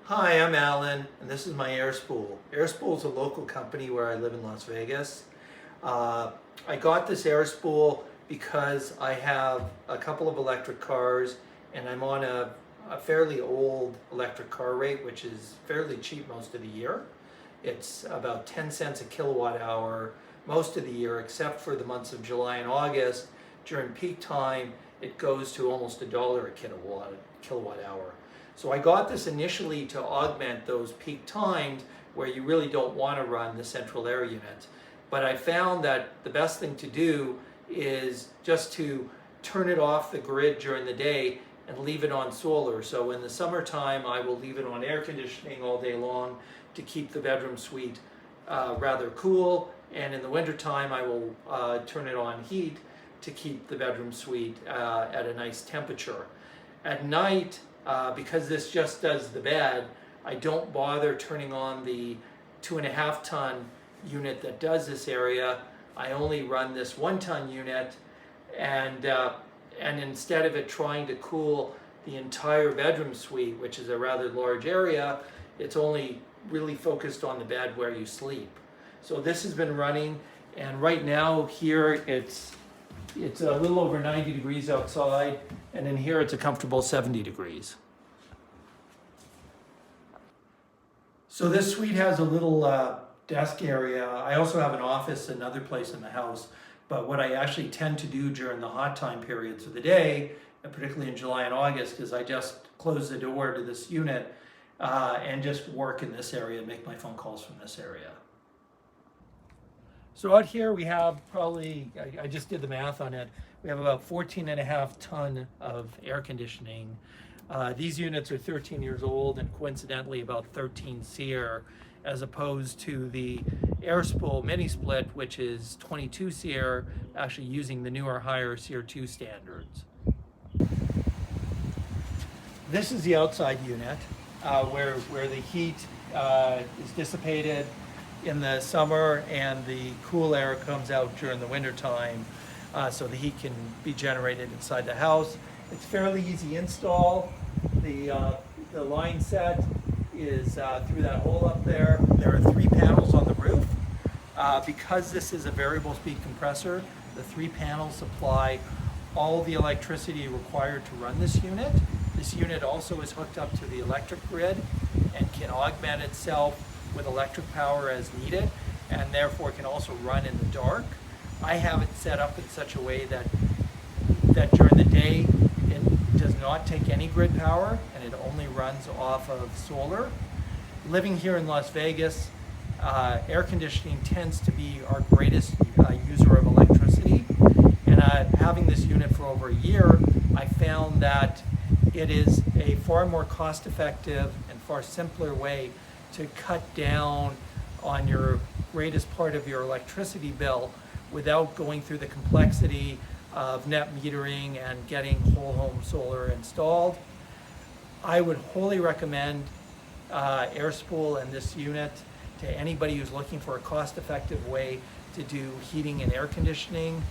Hi, I'm Alan, and this is my Airspool. Airspool is a local company where I live in Las Vegas. I got this Airspool because I have a couple of electric cars, and I'm on a fairly old electric car rate, which is fairly cheap most of the year. It's about 10 cents a kilowatt hour most of the year, except for the months of July and August. During peak time, it goes to almost $1 a kilowatt hour. So I got this initially to augment those peak times where you really don't want to run the central air unit. But I found that the best thing to do is just to turn it off the grid during the day and leave it on solar. So in the summertime, I will leave it on air conditioning all day long to keep the bedroom suite rather cool. And in the wintertime, I will turn it on heat to keep the bedroom suite at a nice temperature. At night, because this just does the bed, I don't bother turning on the 2.5 ton unit that does this area. I only run this 1 ton unit, and instead of it trying to cool the entire bedroom suite, which is a rather large area, it's only really focused on the bed where you sleep. So this has been running, and right now here it's a little over 90 degrees outside, and in here it's a comfortable 70 degrees. So this suite has a little desk area. I also have an office, another place in the house, but what I actually tend to do during the hot time periods of the day, and particularly in July and August, is I just close the door to this unit and just work in this area and make my phone calls from this area. So out here we have probably, I just did the math on it, we have about 14.5 ton of air conditioning. These units are 13 years old and coincidentally about 13 SEER, as opposed to the Airspool mini split, which is 22 SEER, actually using the newer higher SEER 2 standards. This is the outside unit where the heat is dissipated in the summer and the cool air comes out during the winter time, so the heat can be generated inside the house. It's fairly easy install. The line set is through that hole up there. There are 3 panels on the roof. Because this is a variable speed compressor, the 3 panels supply all the electricity required to run this unit. This unit also is hooked up to the electric grid and can augment itself with electric power as needed, and therefore can also run in the dark. I have it set up in such a way that during the day it does not take any grid power and it only runs off of solar. Living here in Las Vegas, air conditioning tends to be our greatest user of electricity, and having this unit for over a year, I found that it is a far more cost-effective and far simpler way to cut down on your greatest part of your electricity bill without going through the complexity of net metering and getting whole home solar installed. I would wholly recommend Airspool and this unit to anybody who's looking for a cost-effective way to do heating and air conditioning.